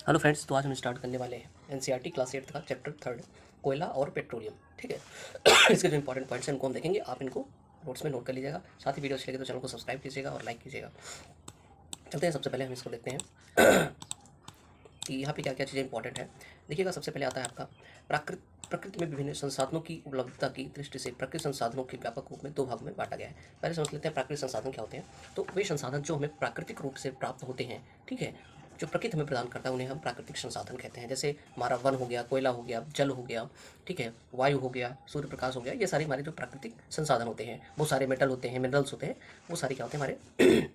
Hello friends, तो आज हम स्टार्ट करने वाले हैं एनसीईआरटी क्लास 8 का चैप्टर 3 कोयला और पेट्रोलियम। ठीक है। इसके जो इंपॉर्टेंट पॉइंट्स हैं उनको हम देखेंगे, आप इनको नोट्स में नोट कर लीजिएगा। साथ ही वीडियो अच्छी लगे तो चैनल को सब्सक्राइब कीजिएगा और लाइक कीजिएगा। चलते हैं, सबसे पहले हम इसको देखते हैं कि यहाँ पे क्या क्या चीज़ें इंपॉर्टेंट है। देखिएगा, सबसे पहले आता है आपका प्रकृति में विभिन्न संसाधनों की उपलब्धता की दृष्टि से प्रकृति संसाधनों के व्यापक रूप में दो भाग में बांटा गया है। पहले समझ लेते हैं प्राकृतिक संसाधन क्या होते हैं। तो वे संसाधन जो हमें प्राकृतिक रूप से प्राप्त होते हैं, ठीक है, जो प्रकृति हमें प्रदान करता है, उन्हें हम प्राकृतिक संसाधन कहते हैं। जैसे हमारा वन हो गया, कोयला हो गया, जल हो गया, ठीक है, वायु हो गया, सूर्य प्रकाश हो गया, ये सारे हमारे जो प्राकृतिक संसाधन होते हैं। बहुत सारे मेटल होते हैं, मिनरल्स होते हैं, वो सारे क्या होते हैं, हमारे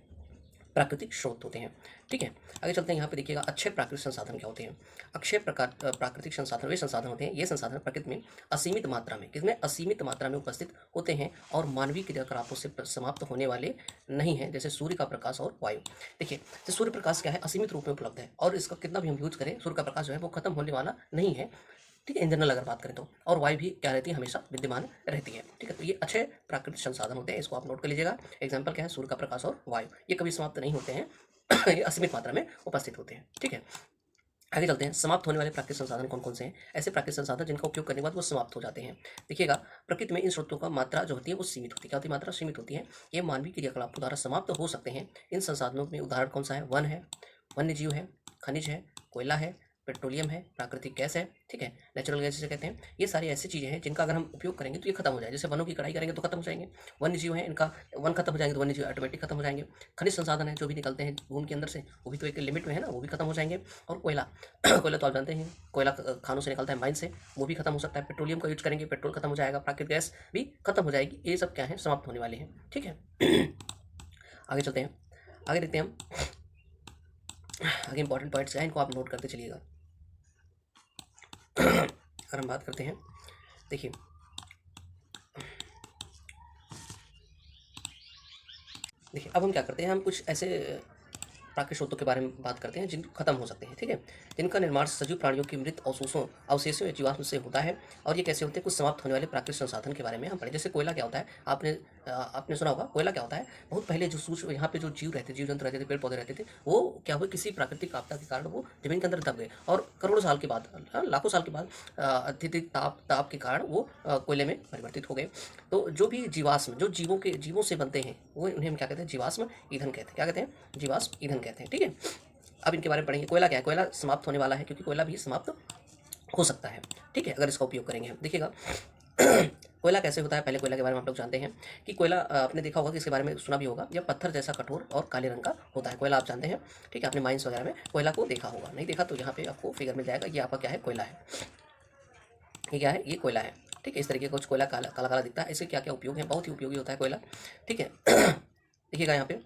प्राकृतिक स्रोत होते हैं। ठीक है, आगे चलते हैं। यहाँ पे देखिएगा अक्षय प्राकृतिक संसाधन क्या होते हैं। अक्षय प्राकृतिक संसाधन वे संसाधन होते हैं, ये संसाधन प्रकृति में असीमित मात्रा में, किसमें असीमित मात्रा में उपस्थित होते हैं और मानवीय क्रियाकलापों से समाप्त होने वाले नहीं हैं, जैसे सूर्य का प्रकाश और वायु। देखिए, तो सूर्य प्रकाश क्या है, असीमित रूप में उपलब्ध है और इसका कितना भी हम यूज करें, सूर्य का प्रकाश जो है वो खत्म होने वाला नहीं है। ठीक है, इन जनरल अगर बात करें तो, और वायु भी क्या रहती है, हमेशा विद्यमान रहती है। ठीक है, तो ये अच्छे प्राकृतिक संसाधन होते हैं, इसको आप नोट कर लीजिएगा। एग्जाम्पल क्या है, सूर्य का प्रकाश और वायु, ये कभी समाप्त नहीं होते हैं। ये असीमित मात्रा में उपस्थित होते हैं। ठीक है, आगे चलते हैं। समाप्त होने वाले प्राकृतिक संसाधन कौन कौन से हैं। ऐसे प्राकृतिक संसाधन जिनका उपयोग करने के बाद वो समाप्त हो जाते हैं। देखिएगा, प्रकृति में इन स्रोतों का मात्रा जो होती है वो सीमित होती है। क्या होती है, मात्रा सीमित होती है। ये मानवीय क्रियाकलापों द्वारा समाप्त हो सकते हैं। इन संसाधनों में उदाहरण कौन सा है, वन है, वन्य जीव है, खनिज है, कोयला है, पेट्रोलियम है, प्राकृतिक गैस है। ठीक है, नेचुरल गैस जिसे कहते हैं। ये सारी ऐसी चीज़ें हैं जिनका अगर हम उपयोग करेंगे तो ये खत्म हो जाए। जैसे वनों की कटाई करेंगे तो खत्म हो जाएंगे। वन्य जीव हैं, इनका वन खत्म हो जाएंगे तो वन्य जीव ऑटोमेटिक खत्म हो जाएंगे। खनिज संसाधन है जो भी निकलते हैं भूमि के अंदर से, वो भी तो एक लिमिट में है ना, वो भी खत्म हो जाएंगे। और कोयला कोयला तो आप जानते हैं, कोयला खानों से निकलता है, माइन से, वो भी खत्म हो सकता है। पेट्रोलियम का यूज करेंगे, पेट्रोल खत्म हो जाएगा, प्राकृतिक गैस भी खत्म हो जाएगी। ये सब क्या है, समाप्त होने वाले हैं। ठीक है। आगे चलते हैं, आगे देखते हैं हम। आगे इंपॉर्टेंट पॉइंट्स क्या है, इनको आप नोट करते चलिएगा। अगर हम बात करते हैं, देखिए अब हम क्या करते हैं, हम कुछ ऐसे प्राकृतिक स्रोतों के बारे में बात करते हैं जिन खत्म हो सकते हैं। ठीक है, जिनका निर्माण सजीव प्राणियों की मृत अवशेषों या जीवाश्म से होता है। और ये कैसे होते हैं, कुछ समाप्त होने वाले प्राकृतिक संसाधन के बारे में हम पढ़े। जैसे कोयला क्या होता है, आपने सुना होगा, कोयला क्या होता है, बहुत पहले जो सूक्ष्म यहाँ पे जो जीव रहते, जीव जंतु रहते थे, पेड़ पौधे रहते थे, वो क्या हुए, किसी प्राकृतिक आपदा के कारण वो जमीन के अंदर दब गए और करोड़ों साल के बाद, लाखों साल के बाद अत्यधिक ताप के कारण वो कोयले में परिवर्तित हो गए। तो जो भी जीवाश्म, जो जीवों से बनते हैं, वो उन्हें हम क्या कहते हैं, जीवाश्म ईंधन कहते हैं। क्या कहते हैं, जीवाश्म ईंधन कहते हैं। ठीक है, अब इनके बारे में पढ़ेंगे। कोयला क्या है, कोयला समाप्त होने वाला है, क्योंकि कोयला भी समाप्त हो सकता है। ठीक है, अगर इसका उपयोग करेंगे हम। देखिएगा कोयला कैसे होता है, पहले कोयला के बारे में आप लोग जानते हैं कि कोयला, आपने देखा होगा कि इसके बारे में सुना भी होगा, यह पत्थर जैसा कठोर और काले रंग का होता है। कोयला आप जानते हैं, ठीक है, आपने माइंस वगैरह में कोयला को देखा होगा, नहीं देखा तो यहाँ पे आपको फिगर मिल जाएगा। ये आपका क्या है, कोयला है। ये क्या है, ये कोयला है। ठीक है, इस तरीके का कुछ कोयला काला काला काला दिखता है। इससे क्या क्या उपयोग है, बहुत ही उपयोगी होता है कोयला। ठीक है। देखिएगा यहाँ पे,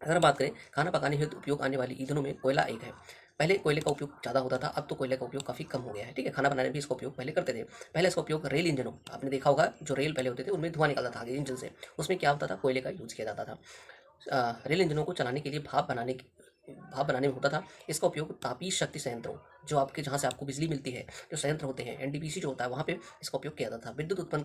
अगर बात करें खाना पकाने हेतु उपयोग आने वाली ईंधनों में कोयला एक है। पहले कोयले का उपयोग ज़्यादा होता था, अब तो कोयले का उपयोग काफ़ी कम हो गया है। ठीक है, खाना बनाने में भी इसका उपयोग पहले करते थे। पहले इसका उपयोग रेल इंजनों, आपने देखा होगा, जो रेल पहले होते थे उनमें धुआं निकलता था आगे इंजन से, उसमें क्या होता था, कोयले का यूज़ किया जाता था। रेल इंजनों को चलाने के लिए भाप बनाने में होता था। इसका उपयोग तापीय शक्ति संयंत्रों, जो आपके जहाँ से आपको बिजली मिलती है, जो संयंत्र होते हैं, एनटीपीसी जो होता है, वहाँ पे इसका उपयोग किया जाता था। विद्युत उत्पन्न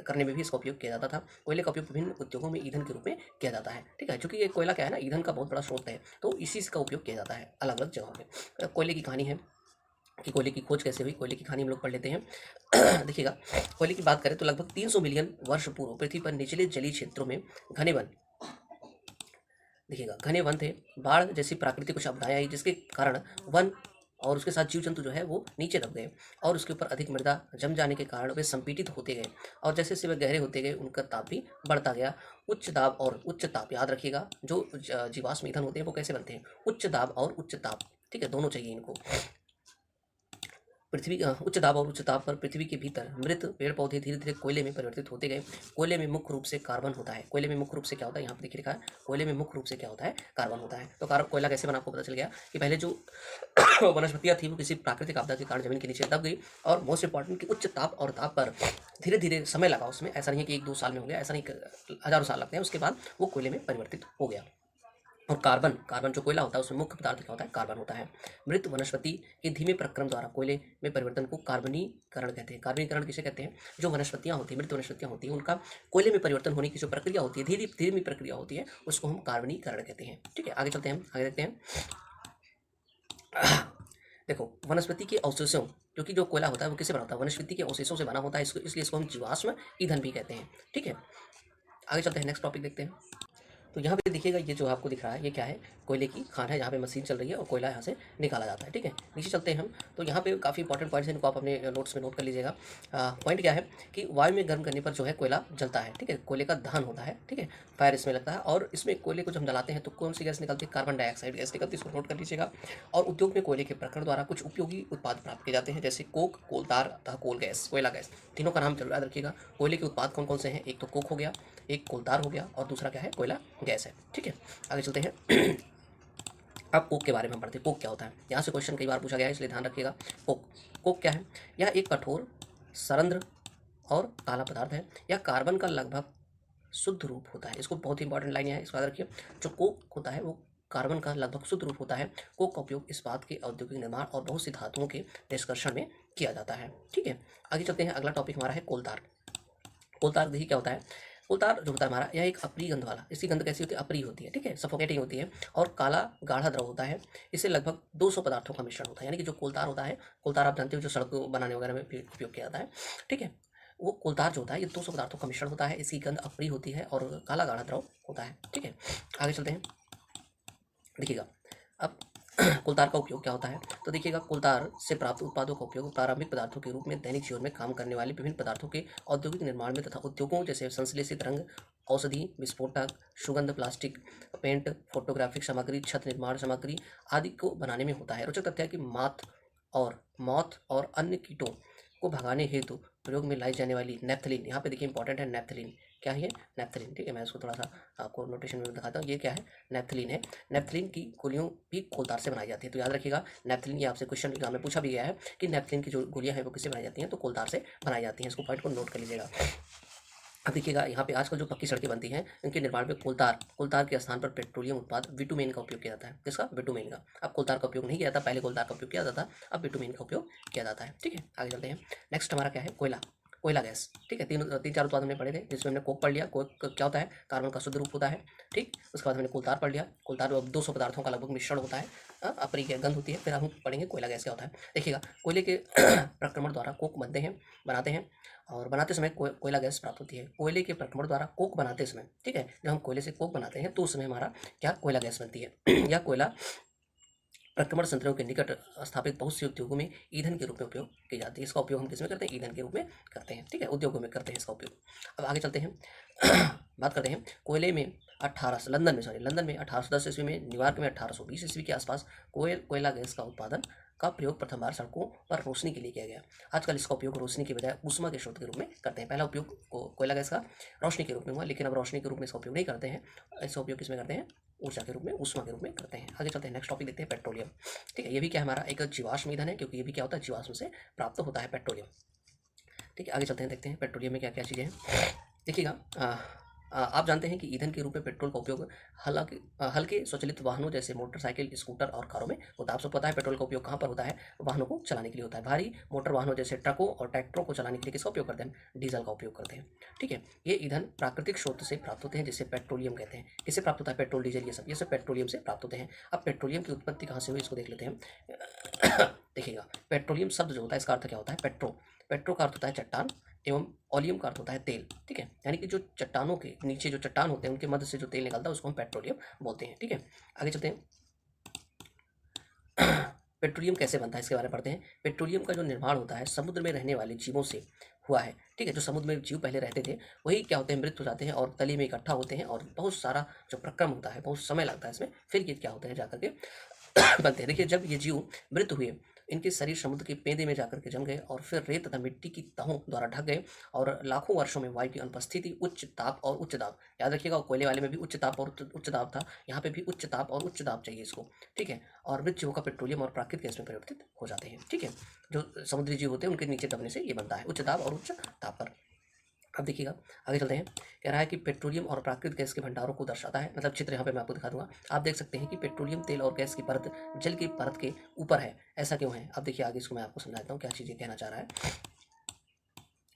करने में भी इसका उपयोग किया जाता था। कोयले का उपयोग विभिन्न उद्योगों में ईंधन के रूप में किया जाता है। ठीक है, चूंकि ये कोयला क्या है ना, ईंधन का बहुत बड़ा स्रोत है, तो इसी का उपयोग किया जाता है अलग अलग जगहों में। कोयले की कहानी है कि कोयले की खोज कैसे हुई, कोयले की कहानी हम लोग पढ़ लेते हैं। देखिएगा, कोयले की बात करें तो लगभग 300 मिलियन वर्ष पूर्व पृथ्वी पर निचले जलीय क्षेत्रों में घने वन, देखिएगा, घने वन थे। बाढ़ जैसी प्राकृतिक कुछ आपदाएं आई, जिसके कारण वन और उसके साथ जीव जंतु जो है वो नीचे दब गए और उसके ऊपर अधिक मृदा जम जाने के कारण वे संपीड़ित होते गए और जैसे जैसे वे गहरे होते गए उनका ताप भी बढ़ता गया। उच्च दाब और उच्च ताप, याद रखिएगा, जो जीवाश्म ईंधन होते हैं वो कैसे बनते हैं, उच्च दाब और उच्च ताप। ठीक है, दोनों चाहिए इनको। उच्च दाब और उच्च ताप पर पृथ्वी के भीतर मृत पेड़ पौधे धीरे धीरे कोयले में परिवर्तित होते गए। कोयले में मुख्य रूप से कार्बन होता है। कोयले में मुख्य रूप से क्या होता है, यहाँ पे देखिए लिखा है, कोयले में मुख्य रूप से क्या होता है, कार्बन होता है। तो कोयला कैसे बना, आपको पता चल गया कि पहले जो वनस्पतियाँ थी वो किसी प्राकृतिक आपदा के कारण जमीन के नीचे दब गई और मोस्ट इंपॉर्टेंट कि उच्च ताप और ताप पर धीरे धीरे समय लगा उसमें, ऐसा नहीं है कि 1-2 साल में हो गया, ऐसा नहीं, हज़ारों साल लगते हैं, उसके बाद वो कोयले में परिवर्तित हो गया। और कार्बन जो कोयला होता है उसमें मुख्य पदार्थ क्या होता है, कार्बन होता है। मृत वनस्पति के धीमे प्रक्रम द्वारा कोयले में परिवर्तन को कार्बनीकरण कहते हैं। कार्बनीकरण किसे कहते हैं, जो वनस्पतियां होती हैं, मृत वनस्पतियां होती हैं, उनका कोयले में परिवर्तन होने की जो प्रक्रिया होती है, धीरे धीमी प्रक्रिया होती है, उसको हम कार्बनीकरण कहते हैं। ठीक है, आगे चलते हैं, आगे देखते हैं। देखो, वनस्पति के अवशेषों, क्योंकि जो कोयला होता है वो किससे बना होता है, वनस्पति के अवशेषों से बना होता है, इसको इसलिए इसको हम जीवाश्म ईंधन भी कहते हैं। ठीक है, आगे चलते हैं, नेक्स्ट टॉपिक देखते हैं। तो यहाँ पे देखिएगा, ये जो आपको दिख रहा है ये क्या है, कोयले की खान है, जहाँ पे मशीन चल रही है और कोयला यहाँ से निकाला जाता है। ठीक है, नीचे चलते हैं हम, तो यहाँ पे काफ़ी इंपॉर्टेंट पॉइंट्स हैं, इनको आप अपने नोट्स में नोट कर लीजिएगा। पॉइंट क्या है कि वायु में गर्म करने पर जो है कोयला जलता है। ठीक है, कोयले का दहन होता है। ठीक है, फायर इसमें लगता है, और इसमें कोयले को जब हम जलाते हैं तो कौन सी गैस निकलती है, कार्बन डाइऑक्साइड गैस निकलती है, इसको नोट कर लीजिएगा। और उद्योग में कोयले के प्रकरण द्वारा कुछ उपयोगी उत्पाद प्राप्त किए जाते हैं, जैसे कोक, कोलतार तथा कोल गैस, कोयला गैस। तीनों का नाम जरूर याद रखिएगा। कोयले के उत्पाद कौन कौन से हैं, एक तो कोक हो गया, एक कोलतार हो गया, और दूसरा क्या है, कोयला गैस है। ठीक है, आगे चलते हैं। अब कोक के बारे में हम पढ़ते हैं, कोक क्या होता है। यहाँ से क्वेश्चन कई बार पूछा गया है, इसलिए ध्यान रखिएगा। कोक, कोक क्या है, यह एक कठोर, सरंध्र और काला पदार्थ है। यह कार्बन का लगभग शुद्ध रूप होता है। इसको बहुत ही इंपॉर्टेंट लाइन है, इसको याद रखिए। जो कोक होता है वो कार्बन का लगभग शुद्ध रूप होता है। कोक का उपयोग इस्पात के औद्योगिक निर्माण और बहुत सी धातुओं के निष्कर्षण में किया जाता है। ठीक है, आगे चलते हैं, अगला टॉपिक हमारा है कोलतार। कोलतार देखिए क्या होता है। कोलतार जो होता है हमारा, यह एक अप्रिय गंध वाला, इसकी गंध कैसी होती है, अप्रिय होती है। ठीक है, सफोकेटिंग होती है, और काला गाढ़ा द्रव होता है। इससे लगभग 200 पदार्थों का मिश्रण होता है। यानी कि जो कोलतार होता है, कोलतार आप जानते हो जो सड़क बनाने वगैरह में उपयोग किया जाता है। ठीक है, वो कोलतार जो होता है ये 200 पदार्थों का मिश्रण होता है। इसकी गंध अप्रिय होती है और काला गाढ़ा द्रव होता है। ठीक है, आगे चलते हैं, देखिएगा अब कोलतार का उपयोग क्या होता है। तो देखिएगा, कोलतार से प्राप्त उत्पादों का उपयोग प्रारंभिक पदार्थों के रूप में दैनिक जीवन में काम करने वाले विभिन्न पदार्थों के औद्योगिक निर्माण में तथा उद्योगों जैसे संश्लेषित रंग, औषधि, विस्फोटक, सुगंध, प्लास्टिक, पेंट, फोटोग्राफिक सामग्री, छत निर्माण सामग्री आदि को बनाने में होता है। रोचक तथ्य है कि मौत और अन्य कीटों को भगाने हेतु प्रयोग में लाई जाने वाली नेप्थलीन, यहाँ पे देखिए इंपॉर्टेंट है नेप्थलीन, क्या है नेप्थलीन। ठीक है, मैं इसको थोड़ा सा आपको नोटेशन में दिखाता हूँ, ये क्या है, नेप्थलीन है। नेप्थलीन की गोलियों भी कोलतार से बनाई जाती है। तो याद रखिएगा, नेप्थलीन, ये आपसे क्वेश्चन एग्जाम में पूछा भी गया है कि नेप्थलीन की जो गोलियां हैं वो किससे बनाई जाती हैं, तो कोलतार से बनाई जाती हैं। इसको पॉइंट को नोट कर लीजिएगा। अब देखिएगा, यहाँ पे आजकल जो पक्की सड़कें बनती हैं इनके निर्माण में कोलतार के स्थान पर पेट्रोलियम उत्पाद बिटुमेन का उपयोग किया जाता है। किसका, बिटुमेन का। अब कोलतार का उपयोग नहीं किया जाता, पहले कोलतार का उपयोग किया जाता था, अब बिटुमेन का उपयोग किया जाता है। ठीक है, आगे चलते हैं। नेक्स्ट हमारा क्या है, कोयला, कोयला गैस। ठीक है, तीन चार उत्पाद हमने पढ़े थे, जिसमें हमने कोक पढ़ लिया। कोक क्या होता है, कार्बन का शुद्ध रूप होता है। ठीक, उसके बाद हमने कोलतार पढ़ लिया। कोलतार 200 पदार्थों का लगभग मिश्रण होता है, अप्रिय गंध होती है। फिर हम पढ़ेंगे कोयला गैस क्या होता है। देखिएगा, कोयले के प्रक्रमण द्वारा कोक बनाते हैं, और बनाते समय कोयला गैस प्राप्त होती है। कोयले के प्रक्रमण द्वारा कोक बनाते समय, ठीक है, जब हम कोयले से कोक बनाते हैं तो उस समय हमारा क्या, कोयला गैस बनती है। यह कोयला प्रक्रमण संयंत्रों के निकट स्थापित बहुत से उद्योगों में ईंधन के रूप में उपयोग की जाती है। इसका उपयोग हम किसमें करते हैं, ईंधन के रूप में करते हैं। ठीक है, उद्योगों में करते हैं इसका उपयोग। अब आगे चलते हैं। बात करते हैं कोयले में लंदन में 1810 ईस्वी में, न्यूयॉर्क में 1820 ईस्वी के आसपास कोयला गैस का उत्पादन का प्रयोग प्रथम बार सड़कों पर रोशनी के लिए किया गया। आजकल इसका उपयोग रोशनी के बजाय ऊष्मा के स्रोत के रूप में करते हैं। पहला उपयोग कोयला गैस का रोशनी के रूप में हुआ, लेकिन अब रोशनी के रूप में इसका उपयोग नहीं करते हैं। इसका उपयोग किसमें करते हैं, ऊर्जा के रूप में, ऊष्मा के रूप में करते हैं। आगे चलते हैं, नेक्स्ट टॉपिक देखते हैं, पेट्रोलियम। ठीक है, ये भी क्या हमारा एक जीवाश्म ईंधन है, क्योंकि ये भी क्या होता है, जीवाश्म से प्राप्त होता है पेट्रोलियम। ठीक है, आगे चलते हैं, देखते हैं पेट्रोलियम में क्या क्या चीज़ें हैं। देखिएगा, आप जानते हैं कि ईंधन के रूप में पेट्रोल का उपयोग हल्के स्वचालित वाहनों जैसे मोटरसाइकिल, स्कूटर और कारों में होता है। आप सबको पता है पेट्रोल का उपयोग कहाँ पर होता है, वाहनों को चलाने के लिए होता है। भारी मोटर वाहनों जैसे ट्रकों और ट्रैक्टरों को चलाने के लिए किसका उपयोग करते हैं, डीजल का उपयोग करते हैं। ठीक है, ये ईंधन प्राकृतिक स्रोत से प्राप्त होते हैं, जिसे पेट्रोलियम कहते हैं। किससे प्राप्त होता है, पेट्रोल, डीजल, ये सब पेट्रोलियम से प्राप्त होते हैं। अब पेट्रोलियम की उत्पत्ति कहाँ से हुई, इसको देख लेते हैं। देखिएगा, पेट्रोलियम शब्द जो होता है इसका अर्थ क्या होता है, पेट्रो का अर्थ होता है चट्टान, एवं ऑलियम का अर्थ होता है तेल। ठीक है, यानी कि जो चट्टानों के नीचे जो चट्टान होते हैं उनके मध्य से जो तेल निकलता है उसको हम पेट्रोलियम बोलते हैं। ठीक है, आगे चलते हैं। पेट्रोलियम कैसे बनता है इसके बारे में पढ़ते हैं। पेट्रोलियम का जो निर्माण होता है समुद्र में रहने वाले जीवों से हुआ है। ठीक है, जो समुद्र में जीव पहले रहते थे वही क्या होते हैं, मृत हो जाते हैं और तली में इकट्ठा होते हैं, और बहुत सारा जो प्रक्रम होता है, बहुत समय लगता है इसमें, फिर ये क्या होते हैं, जाकर के बनते हैं। देखिए, जब ये जीव मृत हुए, इनके शरीर समुद्र के पेंदे में जाकर के जम गए और फिर रेत तथा मिट्टी की तहों द्वारा ढक गए, और लाखों वर्षों में वायु की अनुपस्थिति, उच्च ताप और उच्च दाब, याद रखिएगा, कोयले वाले में भी उच्च ताप और उच्च दाब था, यहाँ पे भी उच्च ताप और उच्च दाब चाहिए इसको। ठीक है, और मृत जीवों का पेट्रोलियम और प्राकृतिक गैस में परिवर्तित हो जाते हैं। ठीक है, जो समुद्री जीव होते हैं उनके नीचे दबने से ये बनता है, उच्च दाब और उच्च ताप पर। अब देखिएगा, आगे चलते हैं। कह रहा है कि पेट्रोलियम और प्राकृतिक गैस के भंडारों को दर्शाता है, मतलब चित्र यहाँ पे मैं आपको दिखा दूंगा। आप देख सकते हैं कि पेट्रोलियम तेल और गैस की परत जल की परत के ऊपर है। ऐसा क्यों है, अब देखिए आगे इसको मैं आपको समझाता हूँ क्या चीज़ें कहना चाह रहा है।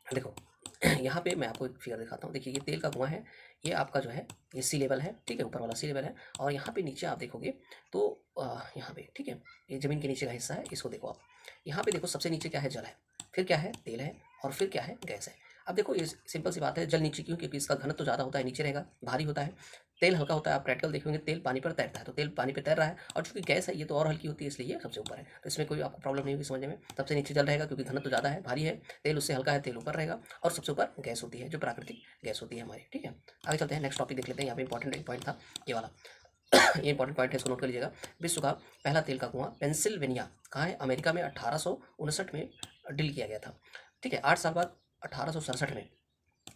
देखो, यहाँ पे मैं आपको एक फिगर दिखाता हूँ। देखिए ये तेल का कुआँ है, ये आपका जो है ये सी लेवल है, ठीक है, ऊपर वाला सी लेवल है। और यहाँ पे नीचे आप देखोगे तो यहाँ पे, ठीक है, ये ज़मीन के नीचे का हिस्सा है, इसको देखो आप। यहाँ पे देखो सबसे नीचे क्या है, जल है, फिर क्या है, तेल है, और फिर क्या है, गैस है। अब देखो ये सिंपल सी बात है, जल नीचे क्यों, क्योंकि इसका घनत्व तो ज़्यादा होता है, नीचे रहेगा, भारी होता है। तेल हल्का होता है, आप प्रैक्टिकल देखेंगे तेल पानी पर तैरता है, तो तेल पानी पे तैर रहा है, और चूंकि गैस है ये तो और हल्की होती है, इसलिए ये सबसे ऊपर है। तो इसमें कोई आपको प्रॉब्लम नहीं होगी समझने में। सबसे नीचे जल रहेगा क्योंकि घनत्व तो ज़्यादा है, भारी है, तेल उससे हल्का है, तेल ऊपर रहेगा, और सबसे ऊपर गैस होती है, जो प्राकृतिक गैस होती है हमारी, ठीक है। आगे चलते हैं, नेक्स्ट टॉपिक देख लेते हैं। यहाँ पे इंपॉर्टेंट एक पॉइंट था ये वाला। ये इंपॉर्टेंट पॉइंट है, इसको नोट कर लीजिएगा। विश्व का पहला तेल का कुआं पेंसिल्वेनिया कहाँ है, अमेरिका में 1859 में ड्रिल किया गया था, ठीक है। 8 साल बाद 1867 में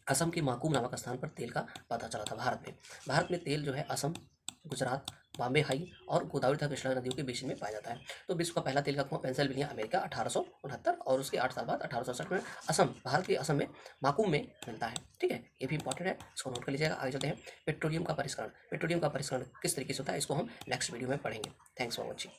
असम के माकूम नामक स्थान पर तेल का पता चला था। भारत में तेल जो है असम, गुजरात, बॉम्बे हाई और गोदावरी तथा कृष्णा नदियों के बीच में पाया जाता है। तो विश्व का पहला तेल का कुआं पेंसिल्वेनिया अमेरिका 1869, और उसके 8 साल बाद 1867 में असम, भारत के असम में माकूम में मिलता है, ठीक है। ये भी इंपॉर्टेंट है, इसको नोट कर लीजिएगा। आगे चलते हैं, पेट्रोलियम का परिष्करण किस तरीके से होता है, इसको हम नेक्स्ट वीडियो में पढ़ेंगे। Thanks for watching.